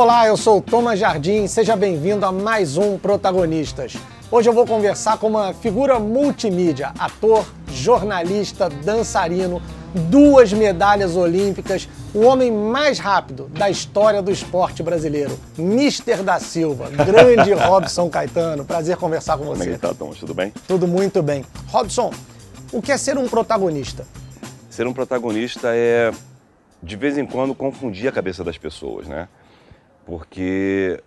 Olá, eu sou o Thomas Jardim, seja bem-vindo a mais um Protagonistas. Hoje eu vou conversar com uma figura multimídia, ator, jornalista, dançarino, 2 medalhas olímpicas, o homem mais rápido da história do esporte brasileiro, Mister da Silva, grande Robson Caetano. Prazer conversar com você. Como é que tá, Thomas? Tudo bem? Tudo muito bem. Robson, o que é ser um protagonista? Ser um protagonista é, de vez em quando, confundir a cabeça das pessoas, né? Porque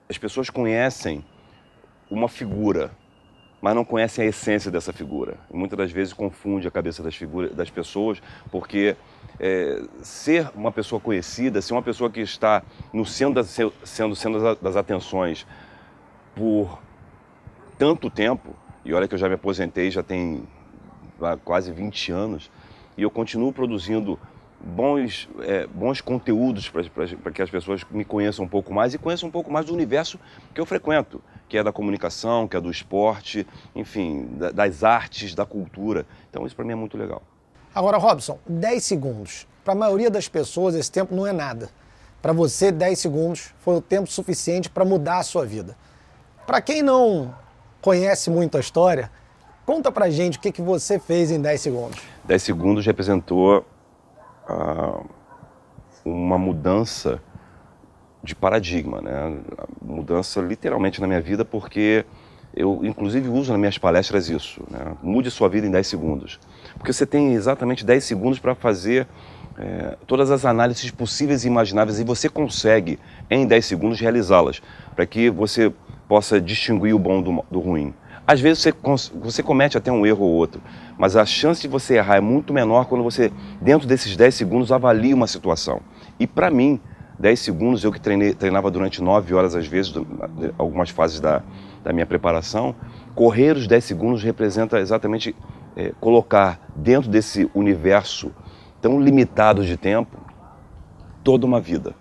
as pessoas conhecem uma figura, mas não conhecem a essência dessa figura. E muitas das vezes confunde a cabeça das pessoas, porque ser uma pessoa conhecida, ser uma pessoa que está no centro das atenções por tanto tempo, e olha que eu já me aposentei, já tem quase 20 anos, e eu continuo produzindo bons conteúdos para que as pessoas me conheçam um pouco mais e conheçam um pouco mais do universo que eu frequento, que é da comunicação, que é do esporte, enfim, das artes, da cultura. Então isso para mim é muito legal. Agora, Robson, 10 segundos. Para a maioria das pessoas esse tempo não é nada. Para você, 10 segundos foi o tempo suficiente para mudar a sua vida. Para quem não conhece muito a história, conta pra gente o que você fez em 10 segundos. 10 segundos representou uma mudança de paradigma, né? Mudança literalmente na minha vida, porque eu inclusive uso nas minhas palestras isso, né? Mude sua vida em 10 segundos. Porque você tem exatamente 10 segundos para fazer todas as análises possíveis e imagináveis, e você consegue em 10 segundos realizá-las, para que você possa distinguir o bom do ruim. Às vezes você comete até um erro ou outro, mas a chance de você errar é muito menor quando você, dentro desses 10 segundos, avalia uma situação. E para mim, 10 segundos, eu que treinava durante 9 horas às vezes, algumas fases da minha preparação, correr os 10 segundos representa exatamente colocar dentro desse universo tão limitado de tempo toda uma vida.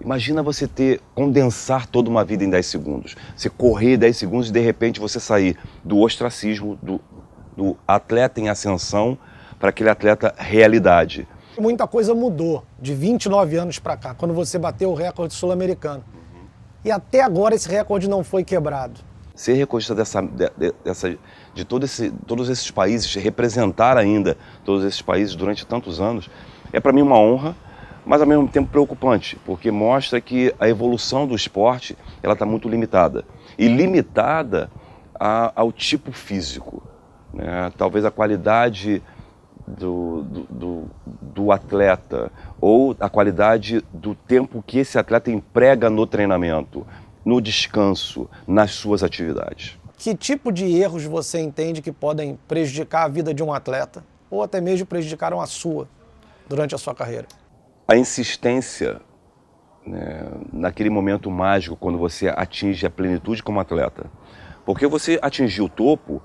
Imagina você condensar toda uma vida em 10 segundos. Você correr 10 segundos e de repente você sair do ostracismo, do atleta em ascensão, para aquele atleta realidade. Muita coisa mudou de 29 anos para cá, quando você bateu o recorde sul-americano. E até agora esse recorde não foi quebrado. Ser recordista de todos esses países, representar ainda todos esses países durante tantos anos, é para mim uma honra, mas ao mesmo tempo preocupante, porque mostra que a evolução do esporte ela está muito limitada. E limitada ao tipo físico, né? Talvez a qualidade do atleta, ou a qualidade do tempo que esse atleta emprega no treinamento, no descanso, nas suas atividades. Que tipo de erros você entende que podem prejudicar a vida de um atleta, ou até mesmo prejudicaram a sua, durante a sua carreira? A insistência, né, naquele momento mágico, quando você atinge a plenitude como atleta. Porque você atingir o topo,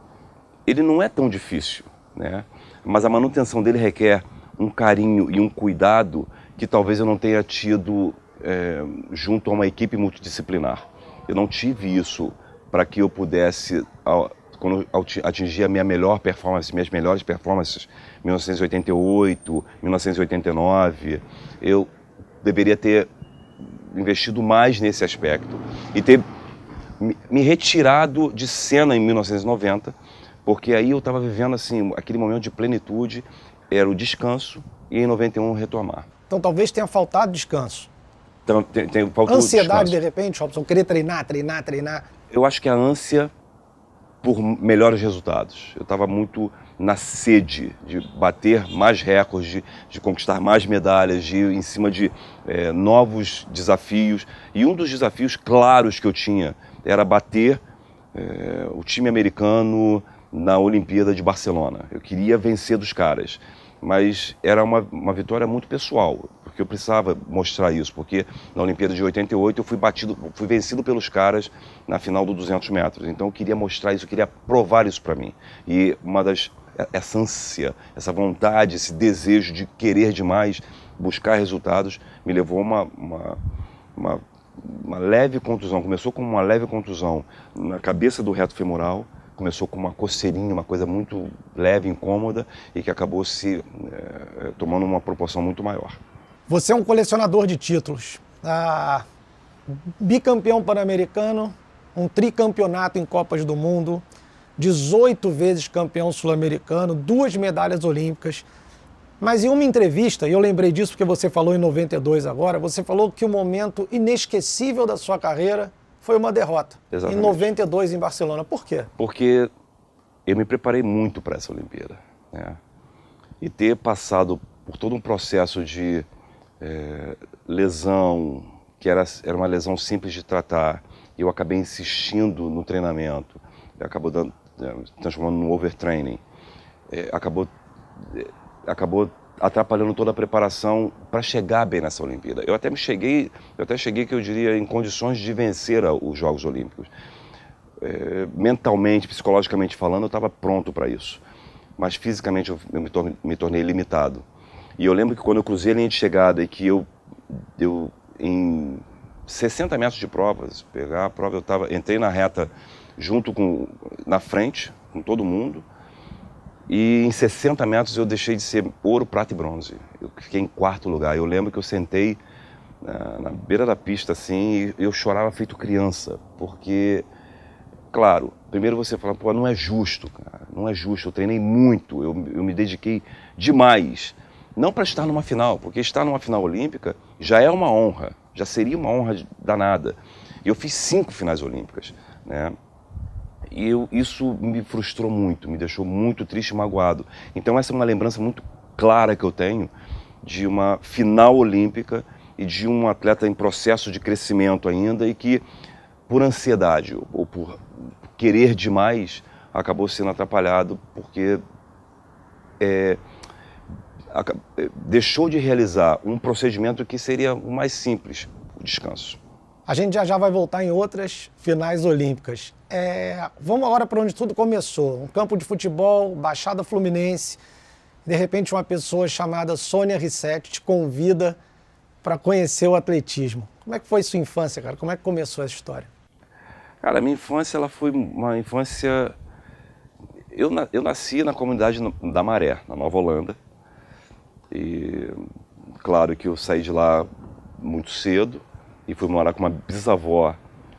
ele não é tão difícil, né? Mas a manutenção dele requer um carinho e um cuidado que talvez eu não tenha tido junto a uma equipe multidisciplinar. Eu não tive isso para que eu pudesse, quando atingir a minha melhor performance, minhas melhores performances, 1988, 1989, eu deveria ter investido mais nesse aspecto e ter me retirado de cena em 1990, porque aí eu estava vivendo assim, aquele momento de plenitude, era o descanso, e em 91 retomar. Então talvez tenha faltado descanso. Então, faltou ansiedade descanso. De repente, Robson, querer treinar. Eu acho que a ânsia por melhores resultados. Eu estava muito na sede de bater mais recordes, de conquistar mais medalhas, de ir em cima de novos desafios. E um dos desafios claros que eu tinha era bater o time americano na Olimpíada de Barcelona. Eu queria vencer dos caras, mas era uma vitória muito pessoal, porque eu precisava mostrar isso, porque na Olimpíada de 88 eu fui vencido pelos caras na final do 200 metros, então eu queria mostrar isso, eu queria provar isso para mim. E essa ânsia, essa vontade, esse desejo de querer demais, buscar resultados, me levou a uma leve contusão. Começou com uma leve contusão na cabeça do reto femoral, começou com uma coceirinha, uma coisa muito leve, incômoda, e que acabou se tomando uma proporção muito maior. Você é um colecionador de títulos. Bicampeão pan-americano, um tricampeonato em Copas do Mundo, 18 vezes campeão sul-americano, 2 medalhas olímpicas. Mas em uma entrevista, e eu lembrei disso porque você falou em 92 agora, você falou que o momento inesquecível da sua carreira foi uma derrota. Exatamente. Em 92 em Barcelona. Por quê? Porque eu me preparei muito para essa Olimpíada, né? E ter passado por todo um processo de lesão, que era uma lesão simples de tratar, eu acabei insistindo no treinamento, acabou transformando num overtraining, acabou atrapalhando toda a preparação para chegar bem nessa Olimpíada. Eu até cheguei que eu diria em condições de vencer os Jogos Olímpicos. Mentalmente, psicologicamente falando, eu estava pronto para isso. Mas fisicamente eu me tornei limitado. E eu lembro que quando eu cruzei a linha de chegada e que eu em 60 metros de provas, pegar a prova, entrei na reta na frente, com todo mundo. E em 60 metros eu deixei de ser ouro, prata e bronze. Eu fiquei em 4º lugar. Eu lembro que eu sentei na beira da pista assim e eu chorava feito criança. Porque, claro, primeiro você fala, pô, não é justo, cara. Não é justo. Eu treinei muito, eu me dediquei demais. Não para estar numa final, porque estar numa final olímpica já é uma honra. Já seria uma honra danada. E eu fiz 5 finais olímpicas, né? E isso me frustrou muito, me deixou muito triste e magoado. Então essa é uma lembrança muito clara que eu tenho de uma final olímpica e de um atleta em processo de crescimento ainda e que, por ansiedade ou por querer demais, acabou sendo atrapalhado porque deixou de realizar um procedimento que seria o mais simples, o descanso. A gente já vai voltar em outras finais olímpicas. Vamos agora para onde tudo começou. Um campo de futebol, Baixada Fluminense. De repente uma pessoa chamada Sônia Rissetti te convida para conhecer o atletismo. Como é que foi sua infância, cara? Como é que começou essa história? Cara, a minha infância ela foi uma infância... Eu nasci na comunidade da Maré, na Nova Holanda. E claro que eu saí de lá muito cedo e fui morar com uma bisavó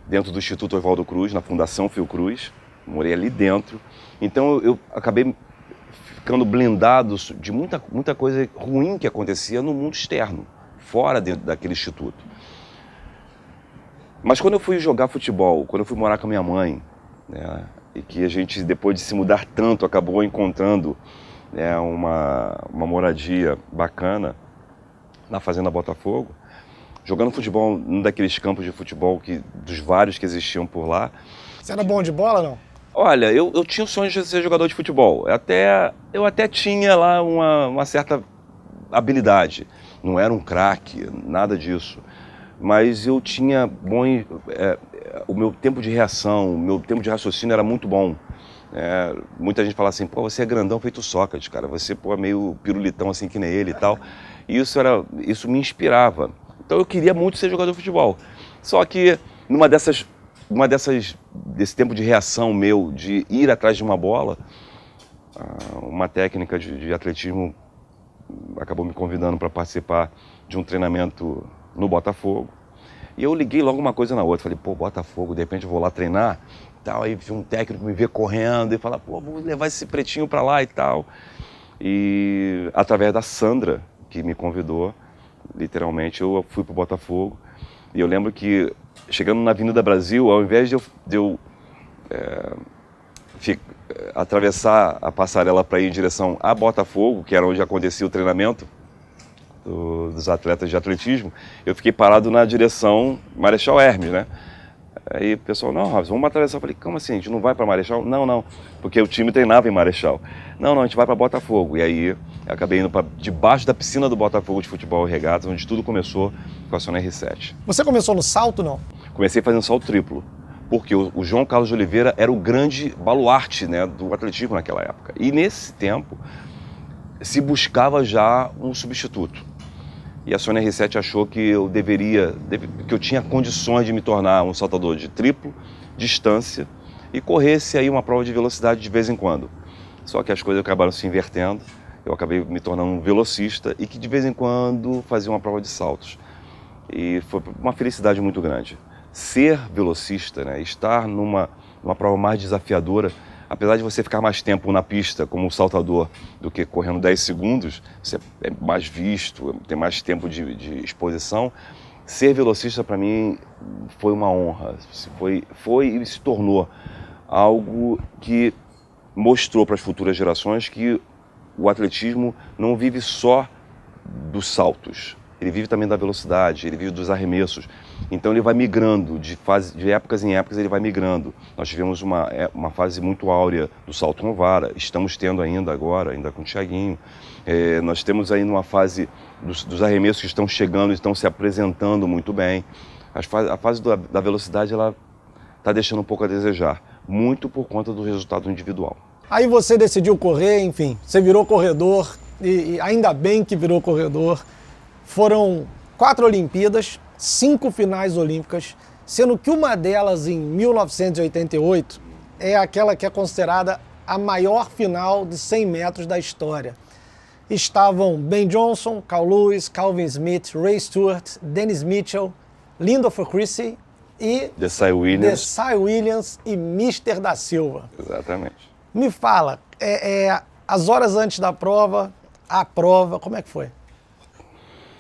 dentro do Instituto Oswaldo Cruz, na Fundação Fiocruz. Morei ali dentro. Então eu acabei ficando blindado de muita coisa ruim que acontecia no mundo externo, fora daquele instituto. Mas quando eu fui jogar futebol, quando eu fui morar com a minha mãe, né, e que a gente, depois de se mudar tanto, acabou encontrando uma moradia bacana na Fazenda Botafogo, jogando futebol num daqueles campos de futebol dos vários que existiam por lá. Você era bom de bola, não? Olha, eu tinha o sonho de ser jogador de futebol. Eu até tinha lá uma certa habilidade. Não era um craque, nada disso. Mas eu tinha o meu tempo de reação, o meu tempo de raciocínio era muito bom. Muita gente fala assim, pô, você é grandão feito Sócrates, cara. Você, pô, é meio pirulitão assim que nem ele e tal. E isso me inspirava. Então eu queria muito ser jogador de futebol. Só que desse tempo de reação meu, de ir atrás de uma bola, uma técnica de atletismo acabou me convidando para participar de um treinamento no Botafogo. E eu liguei logo uma coisa na outra. Falei, pô, Botafogo, de repente eu vou lá treinar. Tal. Aí um técnico me vê correndo e fala, pô, vou levar esse pretinho para lá e tal. E através da Sandra, que me convidou, literalmente, eu fui para o Botafogo. E eu lembro que, chegando na Avenida Brasil, ao invés de eu atravessar a passarela para ir em direção a Botafogo, que era onde acontecia o treinamento dos atletas de atletismo, eu fiquei parado na direção Marechal Hermes, né? Aí o pessoal, não, Robson, vamos atravessar. Eu falei, como assim, a gente não vai para Marechal? Não, porque o time treinava em Marechal. Não, a gente vai para Botafogo. E aí eu acabei indo para debaixo da piscina do Botafogo de futebol e regatas, onde tudo começou com a Sônia Rissetti. Você começou no salto, não? Comecei fazendo salto triplo, porque o João Carlos de Oliveira era o grande baluarte, né, do atletismo naquela época. E nesse tempo se buscava já um substituto. E a Sônia Rissetti achou que que eu tinha condições de me tornar um saltador de triplo, distância, e corresse aí uma prova de velocidade de vez em quando. Só que as coisas acabaram se invertendo, eu acabei me tornando um velocista e que de vez em quando fazia uma prova de saltos. E foi uma felicidade muito grande. Ser velocista, né, estar numa prova mais desafiadora, apesar de você ficar mais tempo na pista como saltador do que correndo 10 segundos, você é mais visto, tem mais tempo de exposição. Ser velocista para mim foi uma honra, foi e se tornou algo que mostrou para as futuras gerações que o atletismo não vive só dos saltos, ele vive também da velocidade, ele vive dos arremessos. Então ele vai migrando, de épocas em épocas ele vai migrando. Nós tivemos uma fase muito áurea do salto com vara, estamos tendo ainda com o Thiaguinho. Nós temos ainda uma fase dos arremessos que estão chegando, estão se apresentando muito bem. A fase da velocidade ela está deixando um pouco a desejar, muito por conta do resultado individual. Aí você decidiu correr, enfim, você virou corredor, e ainda bem que virou corredor. Foram 4 Olimpíadas, 5 finais olímpicas, sendo que uma delas, em 1988, é aquela que é considerada a maior final de 100 metros da história. Estavam Ben Johnson, Carl Lewis, Calvin Smith, Ray Stewart, Dennis Mitchell, Linda Christie e Desai Williams e Mister da Silva. Exatamente. Me fala, as horas antes da prova, a prova, como é que foi?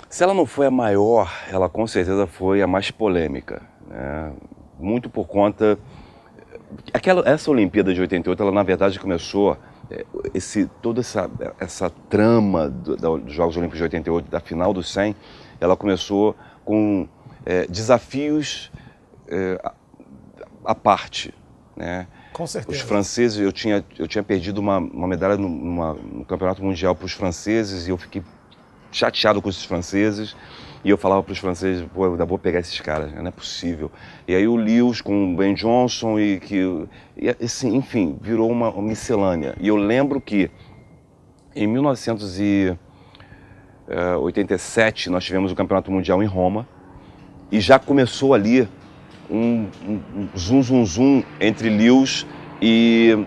Se ela não foi a maior, ela com certeza foi a mais polêmica, né? Muito por conta... Essa Olimpíada de 88, ela na verdade começou, toda essa trama dos Jogos Olímpicos de 88, da final do 100, ela começou com desafios à parte, né? Com certeza. Os franceses, eu tinha perdido uma medalha no Campeonato Mundial para os franceses e eu fiquei chateado com esses franceses, e eu falava para os franceses, pô, eu ainda vou pegar esses caras, não é possível. E aí o Lewis com o Ben Johnson, assim, enfim, virou uma miscelânea. E eu lembro que em 1987 nós tivemos o Campeonato Mundial em Roma, e já começou ali um zum entre Lewis e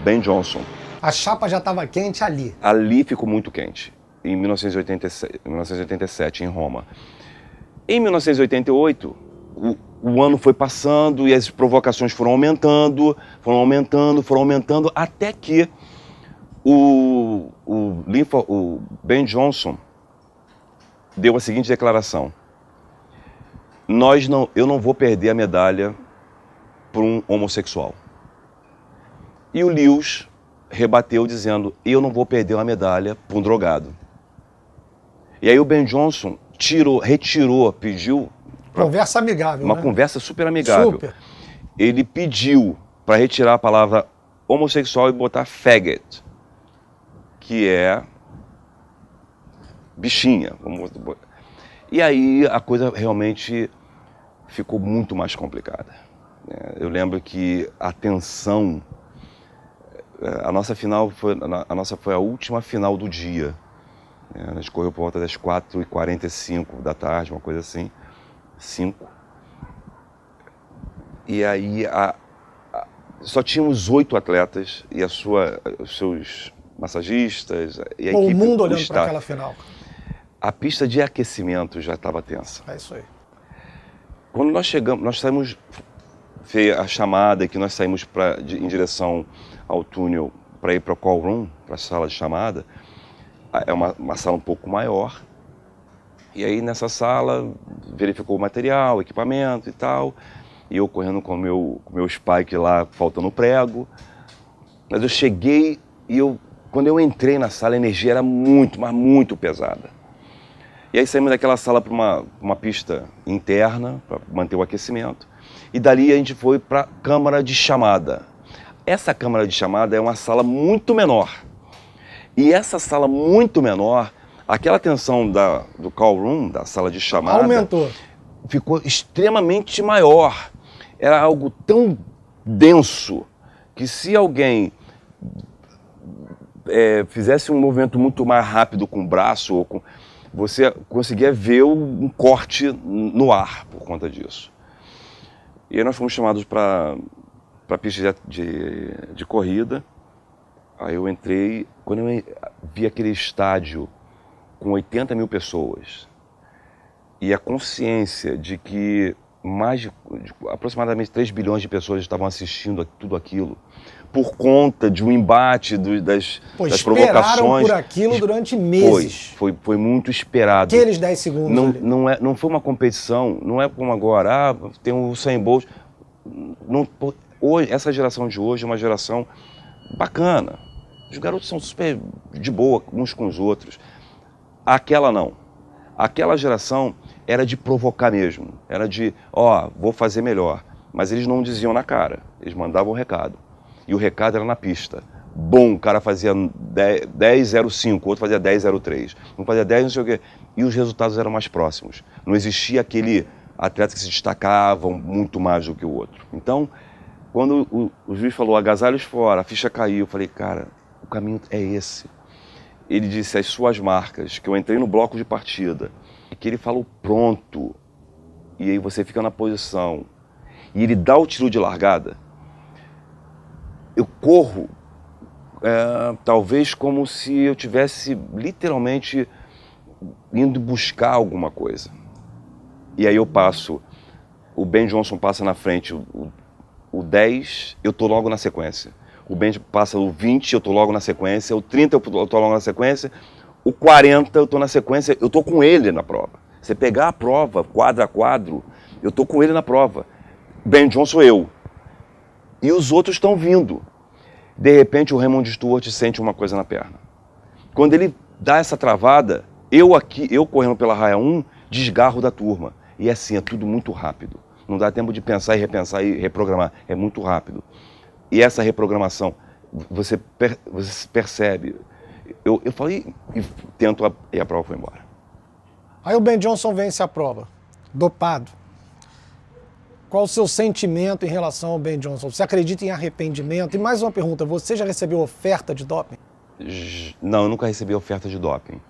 Ben Johnson. A chapa já estava quente ali. Ali ficou muito quente. Em 1987, em Roma. Em 1988, o ano foi passando e as provocações foram aumentando, até que o Ben Johnson deu a seguinte declaração: eu não vou perder a medalha por um homossexual. E o Lewis rebateu dizendo: eu não vou perder uma medalha por um drogado. E aí o Ben Johnson retirou, pediu... Conversa amigável, uma conversa super amigável. Super. Ele pediu para retirar a palavra homossexual e botar faggot, que é bichinha. E aí a coisa realmente ficou muito mais complicada. Eu lembro que a tensão... A nossa foi a última final do dia. A gente correu por volta das 4h45 da tarde, uma coisa assim, 5. E aí só tínhamos 8 atletas e os seus massagistas e a equipe. O mundo olhando para aquela final. A pista de aquecimento já estava tensa. É isso aí. Quando nós chegamos, nós saímos, a chamada que nós saímos em direção ao túnel para ir para o call room, para a sala de chamada. É uma sala um pouco maior, e aí nessa sala verificou o material, equipamento e tal, e eu correndo com o meu spike lá, faltando prego. Mas eu cheguei e quando eu entrei na sala, a energia era muito, mas muito pesada. E aí saímos daquela sala para uma pista interna, para manter o aquecimento, e dali a gente foi para a câmara de chamada. Essa câmara de chamada é uma sala muito menor. E essa sala muito menor, aquela tensão do call room, da sala de chamada, aumentou. Ficou extremamente maior. Era algo tão denso que se alguém fizesse um movimento muito mais rápido com o braço, você conseguia ver um corte no ar por conta disso. E aí nós fomos chamados para a pista de corrida. Aí eu entrei, quando eu vi aquele estádio com 80 mil pessoas, e a consciência de que aproximadamente 3 bilhões de pessoas estavam assistindo a tudo aquilo, por conta de um embate das provocações. Por aquilo durante meses. Foi muito esperado. Aqueles 10 segundos não foi uma competição, não é como agora, tem o Usain Bolt. Hoje, essa geração de hoje é uma geração bacana. Os garotos são super de boa uns com os outros. Aquela não. Aquela geração era de provocar mesmo. Era de, vou fazer melhor. Mas eles não diziam na cara. Eles mandavam o recado. E o recado era na pista. Bom, o cara fazia 10,05, o outro fazia 10,03. Um fazia 10, não sei o quê. E os resultados eram mais próximos. Não existia aquele atleta que se destacavam muito mais do que o outro. Então, quando o juiz falou agasalhos fora, a ficha caiu, eu falei, cara, o caminho é esse. Ele disse as suas marcas, que eu entrei no bloco de partida, e que ele falou pronto, e aí você fica na posição, e ele dá o tiro de largada, eu corro, talvez como se eu tivesse literalmente indo buscar alguma coisa. E aí eu passo, o Ben Johnson passa na frente, o 10, eu tô logo na sequência. O Ben passa o 20, eu tô logo na sequência. O 30, eu tô logo na sequência. O 40, eu tô na sequência. Eu tô com ele na prova. Você pegar a prova, quadro a quadro, eu tô com ele na prova. Ben Johnson, eu. E os outros estão vindo. De repente, o Raymond Stewart sente uma coisa na perna. Quando ele dá essa travada, eu correndo pela raia 1, desgarro da turma. E assim, é tudo muito rápido. Não dá tempo de pensar e repensar e reprogramar. É muito rápido. E essa reprogramação, você percebe. Eu falei e tento, e a prova foi embora. Aí o Ben Johnson vence a prova, dopado. Qual o seu sentimento em relação ao Ben Johnson? Você acredita em arrependimento? E mais uma pergunta, você já recebeu oferta de doping? Não, eu nunca recebi oferta de doping.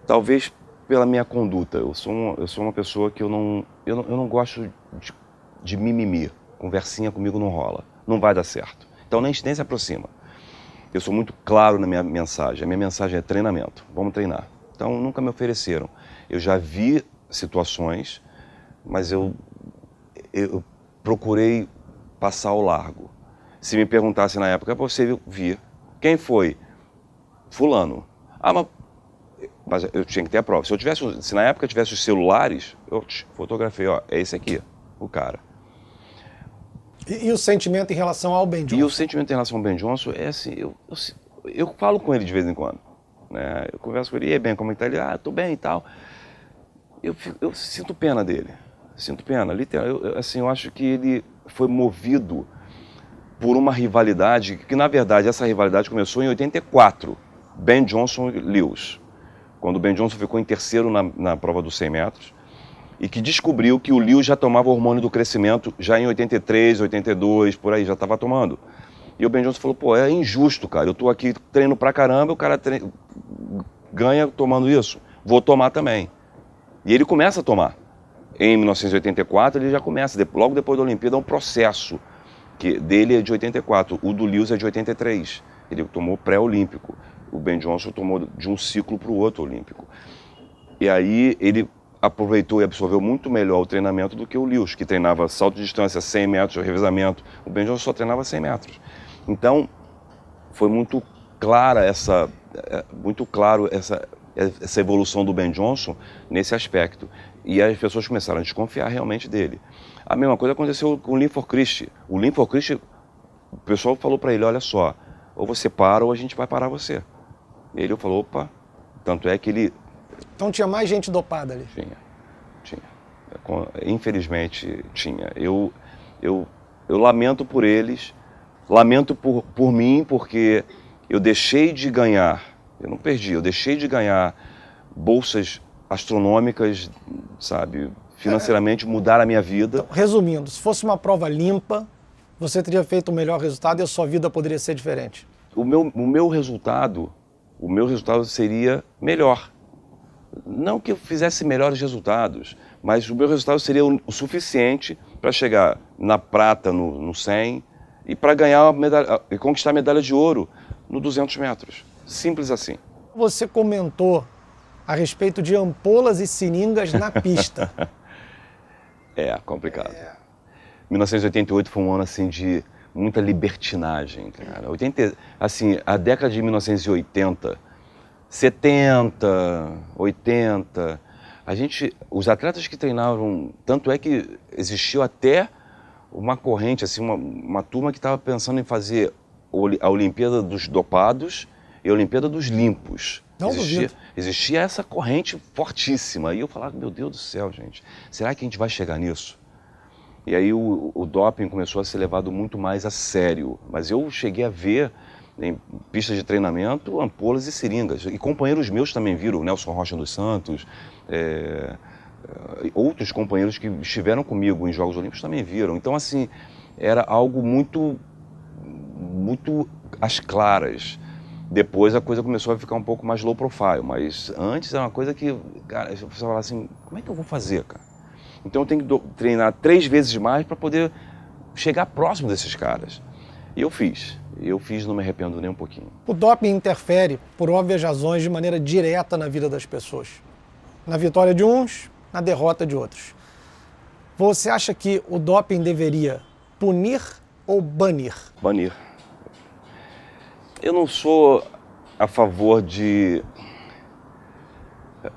Talvez pela minha conduta. Eu sou uma pessoa que eu não gosto de mimimi. Conversinha comigo não rola. Não vai dar certo. Então nem se aproxima. Eu sou muito claro na minha mensagem. A minha mensagem é treinamento. Vamos treinar. Então nunca me ofereceram. Eu já vi situações, mas eu procurei passar ao largo. Se me perguntasse na época, você via. Quem foi? Fulano. Mas eu tinha que ter a prova. Se na época tivesse os celulares, eu fotografei, é esse aqui, o cara. E o sentimento em relação ao Ben Johnson? E o sentimento em relação ao Ben Johnson é assim, eu falo com ele de vez em quando. Né? Eu converso com ele, e aí, Ben, como é que tá? Ele, tô bem e tal. Eu sinto pena dele. Sinto pena, literalmente. Eu acho que ele foi movido por uma rivalidade, que na verdade essa rivalidade começou em 84. Ben Johnson e Lewis. Quando o Ben Johnson ficou em terceiro na prova dos 100 metros, e que descobriu que o Lewis já tomava hormônio do crescimento já em 83, 82, por aí, já estava tomando. E o Ben Johnson falou, é injusto, cara, eu tô aqui treino pra caramba, o cara ganha tomando isso, vou tomar também. E ele começa a tomar. Em 1984 ele já começa, logo depois da Olimpíada, um processo, que dele é de 84, o do Lewis é de 83, ele tomou pré-olímpico. O Ben Johnson tomou de um ciclo para o outro olímpico. E aí ele aproveitou e absorveu muito melhor o treinamento do que o Lewis, que treinava salto de distância, 100 metros, revezamento. O Ben Johnson só treinava 100 metros. Então, foi muito clara essa evolução do Ben Johnson nesse aspecto. E as pessoas começaram a desconfiar realmente dele. A mesma coisa aconteceu com o Linford Christie. O Linford Christie, o pessoal falou para ele, olha só, ou você para ou a gente vai parar você. Ele falou, opa, tanto é que ele... Então tinha mais gente dopada ali? Tinha. Infelizmente tinha. Eu lamento por eles, lamento por mim, porque eu deixei de ganhar, eu não perdi, eu deixei de ganhar bolsas astronômicas, sabe, financeiramente mudar a minha vida. Então, resumindo, se fosse uma prova limpa, você teria feito o melhor resultado e a sua vida poderia ser diferente? O meu resultado seria melhor. Não que eu fizesse melhores resultados, mas o meu resultado seria o suficiente para chegar na prata no 100 e para ganhar e conquistar a medalha de ouro no 200 metros. Simples assim. Você comentou a respeito de ampolas e seringas na pista. É, complicado. 1988 foi um ano, assim, de muita libertinagem, cara. Assim, a década de 1980, 70, 80, os atletas que treinavam, tanto é que existiu até uma corrente, assim, uma turma que estava pensando em fazer a Olimpíada dos dopados e a Olimpíada dos limpos. Existia essa corrente fortíssima. E eu falava, meu Deus do céu, gente, será que a gente vai chegar nisso? E aí o doping começou a ser levado muito mais a sério. Mas eu cheguei a ver em pistas de treinamento ampolas e seringas. E companheiros meus também viram, Nelson Rocha dos Santos, outros companheiros que estiveram comigo em Jogos Olímpicos também viram. Então, assim, era algo muito às claras. Depois a coisa começou a ficar um pouco mais low profile, mas antes era uma coisa que, cara, você falava assim, como é que eu vou fazer, cara? Então eu tenho que treinar 3 vezes mais para poder chegar próximo desses caras. E eu fiz, não me arrependo nem um pouquinho. O doping interfere, por óbvias razões, de maneira direta na vida das pessoas. Na vitória de uns, na derrota de outros. Você acha que o doping deveria punir ou banir? Banir. Eu não sou a favor de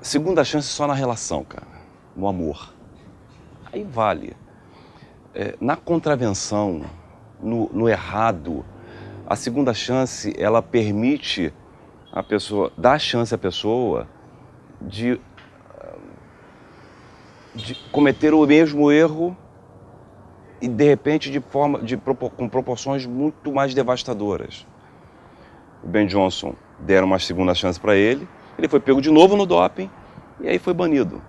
segunda chance só na relação, cara, no amor. Aí vale. Na contravenção, no errado, a segunda chance, ela permite a pessoa, dá chance à pessoa de cometer o mesmo erro e, de repente, com proporções muito mais devastadoras. O Ben Johnson deram uma segunda chance para ele, ele foi pego de novo no doping e aí foi banido.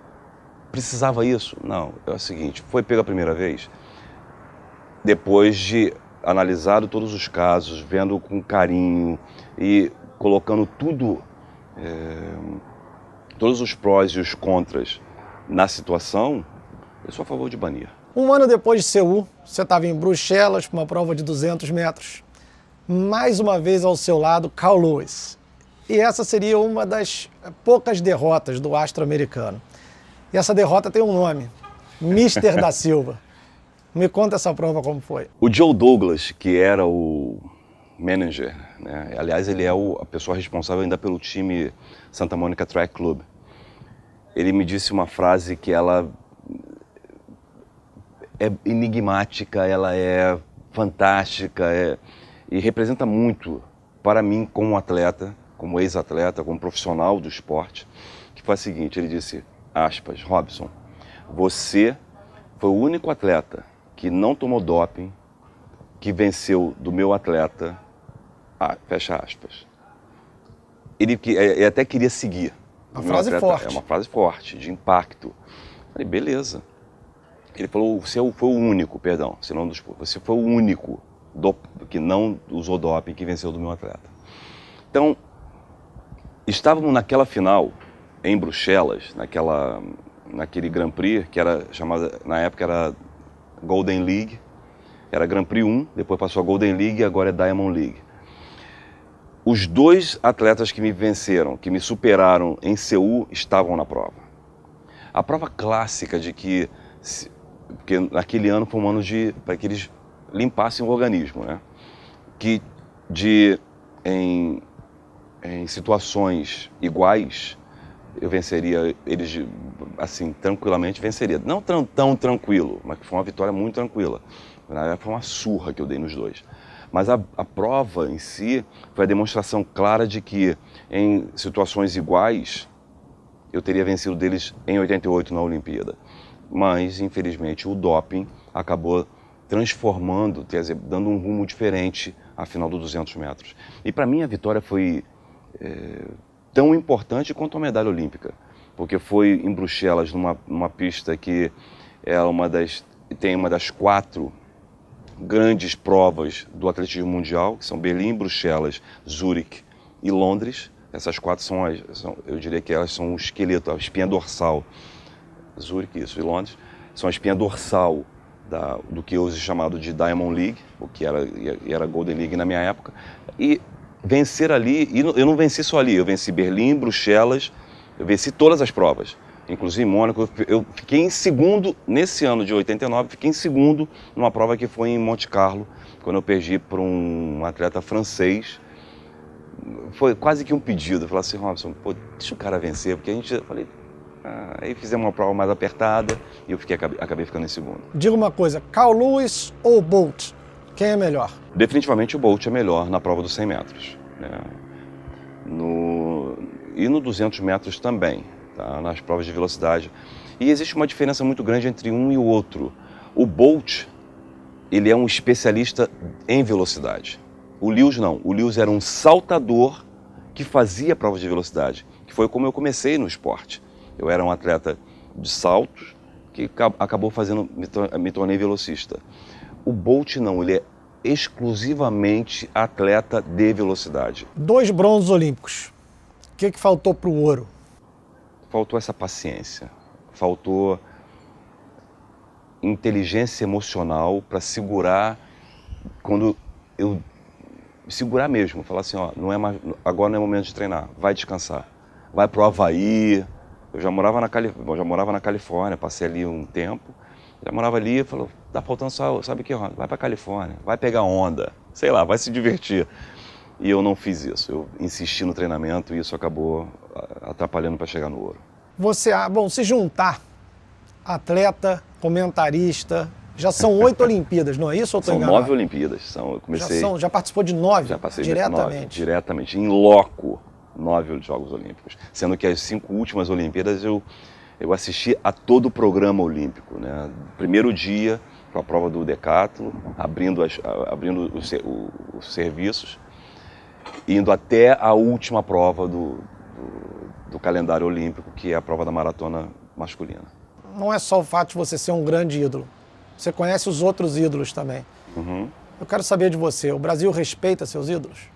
Precisava isso? Não, é o seguinte, foi pego a primeira vez, depois de analisado todos os casos, vendo com carinho e colocando todos os prós e os contras na situação, eu sou a favor de banir. Um ano depois de Seul, você estava em Bruxelas para uma prova de 200 metros. Mais uma vez ao seu lado, Carl Lewis. E essa seria uma das poucas derrotas do astro americano. E essa derrota tem um nome, Mister da Silva. Me conta essa prova como foi. O Joe Douglas, que era o manager, né? Aliás, ele é a pessoa responsável ainda pelo time Santa Monica Track Club. Ele me disse uma frase que ela é enigmática, ela é fantástica, e representa muito para mim como atleta, como ex-atleta, como profissional do esporte, que foi a seguinte, ele disse, aspas, Robson, você foi o único atleta que não tomou doping, que venceu do meu atleta, fecha aspas. Ele até queria seguir. Uma frase forte. É uma frase forte, de impacto. Eu falei, beleza. Ele falou, você foi o único, você foi o único que não usou doping, que venceu do meu atleta. Então, estávamos naquela final, em Bruxelas, naquele Grand Prix, que era chamada, na época era Golden League, era Grand Prix 1, depois passou a Golden League e agora é Diamond League. Os 2 atletas que me venceram, que me superaram em Seul, estavam na prova. A prova clássica de porque naquele ano foi um ano para que eles limpassem o organismo, né? Que em situações iguais, eu venceria eles, assim, tranquilamente venceria. Não tão tranquilo, mas foi uma vitória muito tranquila. Na verdade, foi uma surra que eu dei nos 2. Mas a prova em si foi a demonstração clara de que, em situações iguais, eu teria vencido deles em 88 na Olimpíada. Mas, infelizmente, o doping acabou transformando, quer dizer, dando um rumo diferente à final dos 200 metros. E para mim a vitória foi tão importante quanto a medalha olímpica, porque foi em Bruxelas, numa pista que tem uma das 4 grandes provas do atletismo mundial, que são Berlim, Bruxelas, Zurique e Londres. Essas 4 eu diria que elas são o esqueleto, a espinha dorsal. Zurique, isso, e Londres, são a espinha dorsal do que hoje é chamado de Diamond League, o que era Golden League na minha época, e vencer ali, e eu não venci só ali, eu venci Berlim, Bruxelas, Eu venci todas as provas. Inclusive em Mônaco, eu fiquei em segundo, nesse ano de 89, fiquei em segundo numa prova que foi em Monte Carlo, quando eu perdi para um atleta francês. Foi quase que um pedido. Eu falei assim, Robson, pô, deixa o cara vencer, porque a gente, eu falei, aí fizemos uma prova mais apertada e eu acabei ficando em segundo. Diga uma coisa, Carl Lewis ou Bolt? Quem é melhor? Definitivamente o Bolt é melhor na prova dos 100 metros. Né? E no 200 metros também, tá? Nas provas de velocidade. E existe uma diferença muito grande entre um e o outro. O Bolt, ele é um especialista em velocidade. O Lewis não. O Lewis era um saltador que fazia provas de velocidade, que foi como eu comecei no esporte. Eu era um atleta de saltos que acabou me tornei velocista. O Bolt não, ele é exclusivamente atleta de velocidade. 2 bronzes olímpicos. O que faltou para o ouro? Faltou essa paciência, faltou inteligência emocional para segurar, quando eu segurar mesmo, falar assim, ó, não é mais, agora não é momento de treinar, vai descansar, vai pro Havaí. Eu já morava na Califórnia, passei ali um tempo, já morava ali e falou, tá faltando só, sabe o que, vai pra Califórnia, vai pegar onda, sei lá, vai se divertir. E eu não fiz isso, eu insisti no treinamento e isso acabou atrapalhando para chegar no ouro. Você, bom, se juntar atleta, comentarista, já são 8 Olimpíadas, não é isso ou estou enganado? São 9 Olimpíadas, eu comecei... Já participou de 9? Já passei diretamente? 9, diretamente, em loco, 9 Jogos Olímpicos. Sendo que as 5 últimas Olimpíadas eu assisti a todo o programa olímpico. Né? Primeiro dia, com a prova do decátulo, abrindo os serviços, indo até a última prova do calendário olímpico, que é a prova da maratona masculina. Não é só o fato de você ser um grande ídolo. Você conhece os outros ídolos também. Uhum. Eu quero saber de você, o Brasil respeita seus ídolos?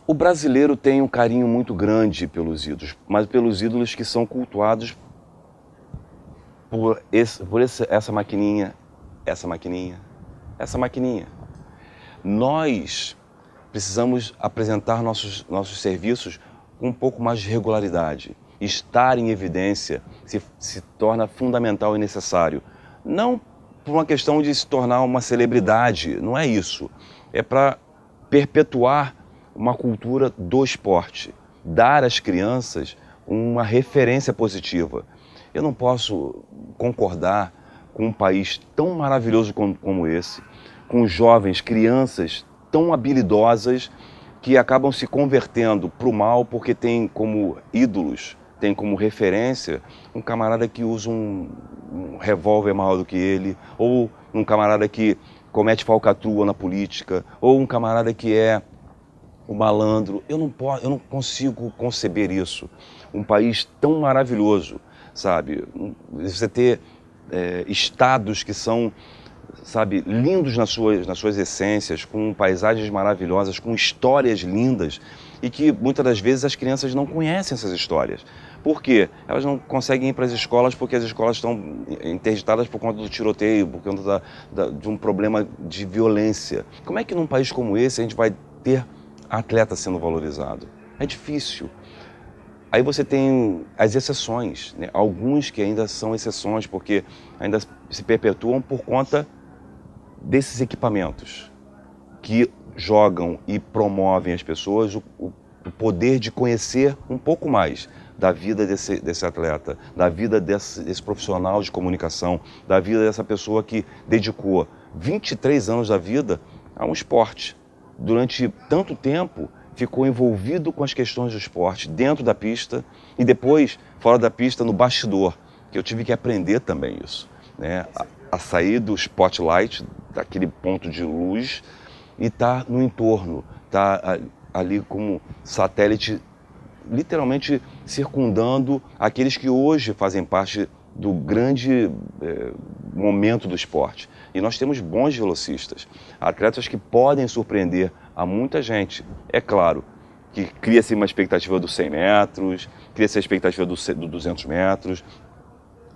O brasileiro tem um carinho muito grande pelos ídolos, mas pelos ídolos que são cultuados por essa maquininha, essa maquininha, essa maquininha. Nós precisamos apresentar nossos serviços com um pouco mais de regularidade. Estar em evidência se torna fundamental e necessário. Não por uma questão de se tornar uma celebridade, não é isso. É para perpetuar uma cultura do esporte, dar às crianças uma referência positiva. Eu não posso concordar com um país tão maravilhoso como esse, com jovens, crianças tão habilidosas que acabam se convertendo para o mal porque tem como ídolos, tem como referência um camarada que usa um revólver maior do que ele, ou um camarada que comete falcatrua na política, ou um camarada que é o malandro. Eu não consigo conceber isso. Um país tão maravilhoso, sabe? Você ter estados que são, sabe, lindos nas suas essências, com paisagens maravilhosas, com histórias lindas, e que muitas das vezes as crianças não conhecem essas histórias. Por quê? Elas não conseguem ir para as escolas porque as escolas estão interditadas por conta do tiroteio, por conta de um problema de violência. Como é que num país como esse a gente vai ter atleta sendo valorizado? É difícil. Aí você tem as exceções, né? Alguns que ainda são exceções porque ainda se perpetuam por conta desses equipamentos que jogam e promovem as pessoas o poder de conhecer um pouco mais da vida desse atleta, da vida desse profissional de comunicação, da vida dessa pessoa que dedicou 23 anos da vida a um esporte. Durante tanto tempo ficou envolvido com as questões do esporte dentro da pista e depois fora da pista no bastidor, que eu tive que aprender também isso, né? A sair do spotlight, daquele ponto de luz, e tá no entorno, tá ali como satélite, literalmente circundando aqueles que hoje fazem parte do grande momento do esporte. E nós temos bons velocistas, atletas que podem surpreender a muita gente. É claro que cria-se uma expectativa dos 100 metros, cria-se a expectativa do 200 metros,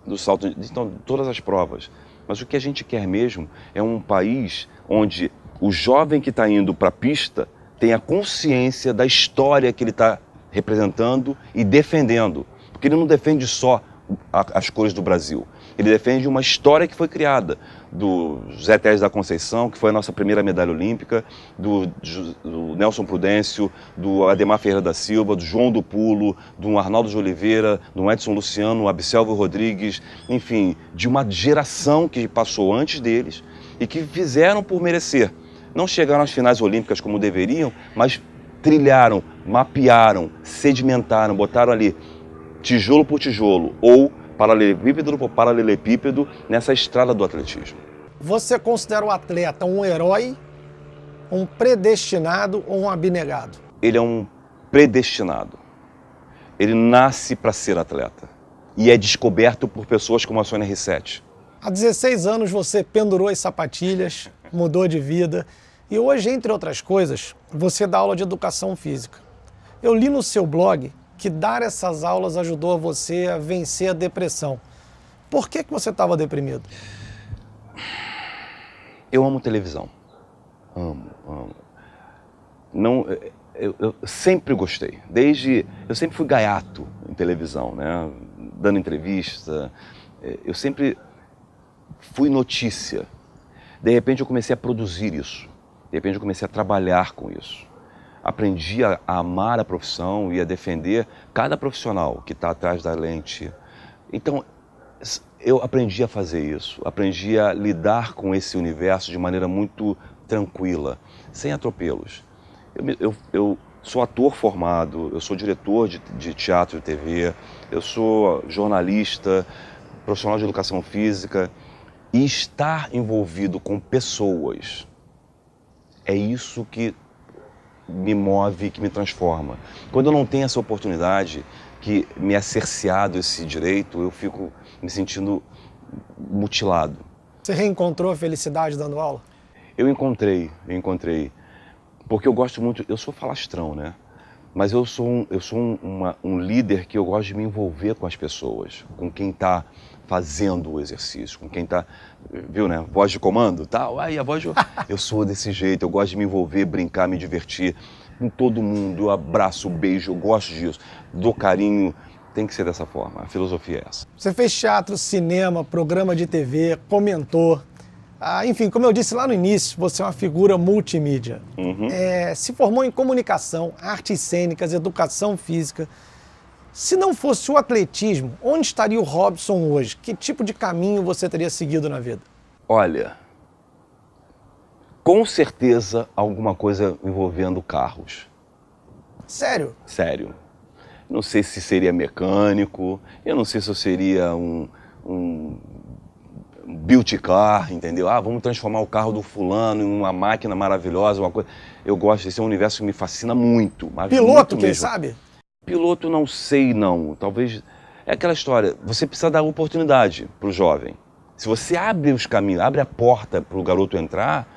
do salto, então, todas as provas. Mas o que a gente quer mesmo é um país onde o jovem que está indo para a pista tem a consciência da história que ele está representando e defendendo. Porque ele não defende só as cores do Brasil. Ele defende uma história que foi criada do José Teles da Conceição, que foi a nossa primeira medalha olímpica, do Nelson Prudêncio, do Ademar Ferreira da Silva, do João do Pulo, do Arnaldo de Oliveira, do Edson Luciano, Abselvo Rodrigues, enfim, de uma geração que passou antes deles e que fizeram por merecer. Não chegaram às finais olímpicas como deveriam, mas trilharam, mapearam, sedimentaram, botaram ali tijolo por tijolo ou paralelepípedo por paralelepípedo nessa estrada do atletismo. Você considera o atleta um herói, um predestinado ou um abnegado? Ele é um predestinado. Ele nasce para ser atleta e é descoberto por pessoas como a Sônia Rissetti. Há 16 anos você pendurou as sapatilhas, mudou de vida e hoje, entre outras coisas, você dá aula de educação física. Eu li no seu blog que dar essas aulas ajudou você a vencer a depressão. Por que você estava deprimido? Eu amo televisão. Amo. Não, eu sempre gostei. Eu sempre fui gaiato em televisão, né? Dando entrevista. Eu sempre fui notícia. De repente eu comecei a produzir isso. De repente eu comecei a trabalhar com isso. Aprendi a amar a profissão e a defender cada profissional que está atrás da lente. Então, eu aprendi a fazer isso, aprendi a lidar com esse universo de maneira muito tranquila, sem atropelos. Eu sou ator formado, eu sou diretor de teatro e TV, eu sou jornalista, profissional de educação física, e estar envolvido com pessoas é isso que me move, que me transforma. Quando eu não tenho essa oportunidade, que me é cerceado esse direito, eu fico me sentindo mutilado. Você reencontrou a felicidade dando aula? Eu encontrei. Porque eu gosto muito, eu sou falastrão, né? Mas eu sou um líder que eu gosto de me envolver com as pessoas, com quem está fazendo o exercício, com quem está, viu, né? Voz de comando, tal. Aí a voz de... Eu sou desse jeito, eu gosto de me envolver, brincar, me divertir com todo mundo. Eu abraço, beijo, eu gosto disso, dou carinho. Tem que ser dessa forma, a filosofia é essa. Você fez teatro, cinema, programa de TV, comentou. Enfim, como eu disse lá no início, você é uma figura multimídia. Se formou em comunicação, artes cênicas, educação física. Se não fosse o atletismo, onde estaria o Robson hoje? Que tipo de caminho você teria seguido na vida? Olha, com certeza alguma coisa envolvendo carros. Sério? Sério. Não sei se seria mecânico, eu não sei se eu seria um beauty car, entendeu? Vamos transformar o carro do fulano em uma máquina maravilhosa, uma coisa. Eu gosto, esse é um universo que me fascina muito. Piloto, quem sabe? Piloto não sei não, talvez... É aquela história, você precisa dar oportunidade para o jovem. Se você abre os caminhos, abre a porta para o garoto entrar,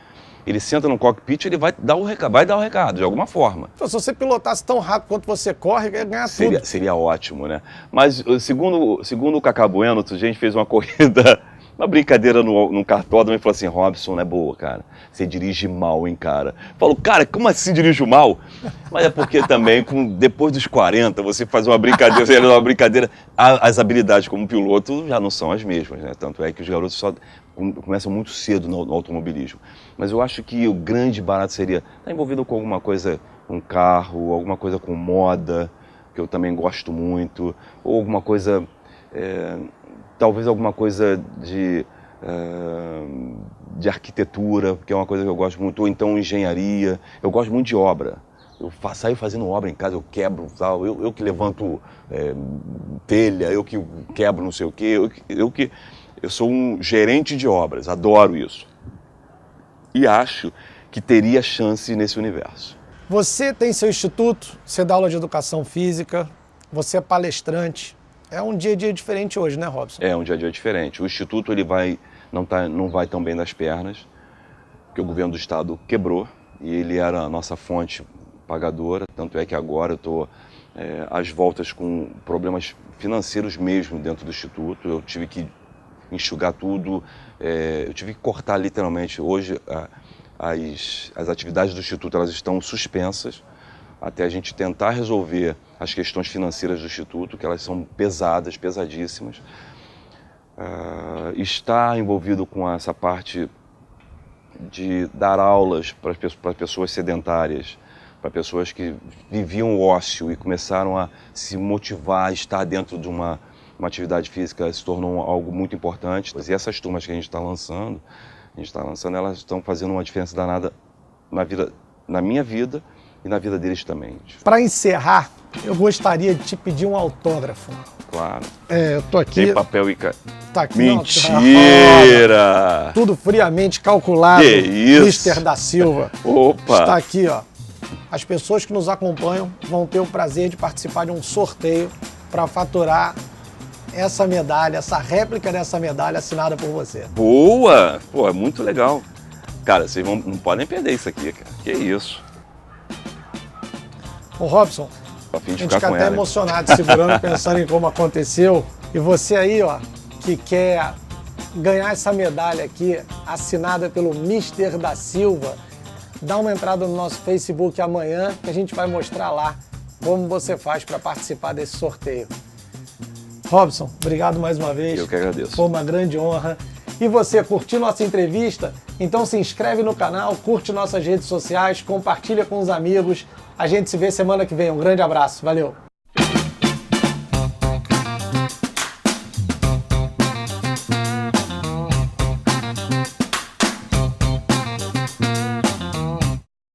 ele senta no cockpit, ele vai dar o recado de alguma forma. Então, se você pilotasse tão rápido quanto você corre, ia ganhar tudo. Seria ótimo, né? Mas segundo o Cacá Bueno, a gente fez uma corrida, uma brincadeira num cartódromo e falou assim: Robson, não é boa, cara. Você dirige mal, hein, cara. Falou, cara, como assim dirijo mal? Mas é porque também, depois dos 40, você faz uma brincadeira, as habilidades como piloto já não são as mesmas, né? Tanto é que os garotos só começam muito cedo no automobilismo. Mas eu acho que o grande barato seria estar envolvido com alguma coisa, com carro, alguma coisa com moda, que eu também gosto muito, ou alguma coisa, talvez alguma coisa de arquitetura, que é uma coisa que eu gosto muito, ou então engenharia. Eu gosto muito de obra. Eu saio fazendo obra em casa, eu quebro, tal. Eu que levanto telha, eu que quebro não sei o quê, eu sou um gerente de obras, adoro isso. E acho que teria chance nesse universo. Você tem seu instituto, você dá aula de educação física, você é palestrante. É um dia a dia diferente hoje, né, Robson? É um dia a dia diferente. O instituto ele não vai tão bem das pernas, porque o governo do estado quebrou e ele era a nossa fonte pagadora. Tanto é que agora eu estou às voltas com problemas financeiros mesmo dentro do instituto. Eu tive que enxugar tudo, eu tive que cortar literalmente. Hoje as atividades do instituto elas estão suspensas até a gente tentar resolver as questões financeiras do Instituto, que elas são pesadas, pesadíssimas. Está envolvido com essa parte de dar aulas para pessoas sedentárias, para pessoas que viviam o ócio e começaram a se motivar a estar dentro de uma atividade física, se tornou algo muito importante. E essas turmas que a gente está lançando, elas estão fazendo uma diferença danada na minha vida e na vida deles também. Para encerrar, eu gostaria de te pedir um autógrafo. Claro. Eu tô aqui. Tem papel e Tá aqui. Mentira! Não, tudo friamente calculado. Que isso? Mister da Silva. Opa! Está aqui, ó. As pessoas que nos acompanham vão ter o prazer de participar de um sorteio para faturar essa medalha, essa réplica dessa medalha assinada por você. Boa! Pô, é muito legal. Cara, vocês não podem perder isso aqui, cara. Que isso? Ô Robson, A fim de a gente ficar fica com até ela. emocionado, segurando, pensando em como aconteceu. E você aí, ó, que quer ganhar essa medalha aqui, assinada pelo Mister da Silva, dá uma entrada no nosso Facebook amanhã, que a gente vai mostrar lá como você faz para participar desse sorteio. Robson, obrigado mais uma vez. Eu que agradeço. Foi uma grande honra. E você, curtiu nossa entrevista? Então se inscreve no canal, curte nossas redes sociais, compartilha com os amigos. A gente se vê semana que vem. Um grande abraço. Valeu!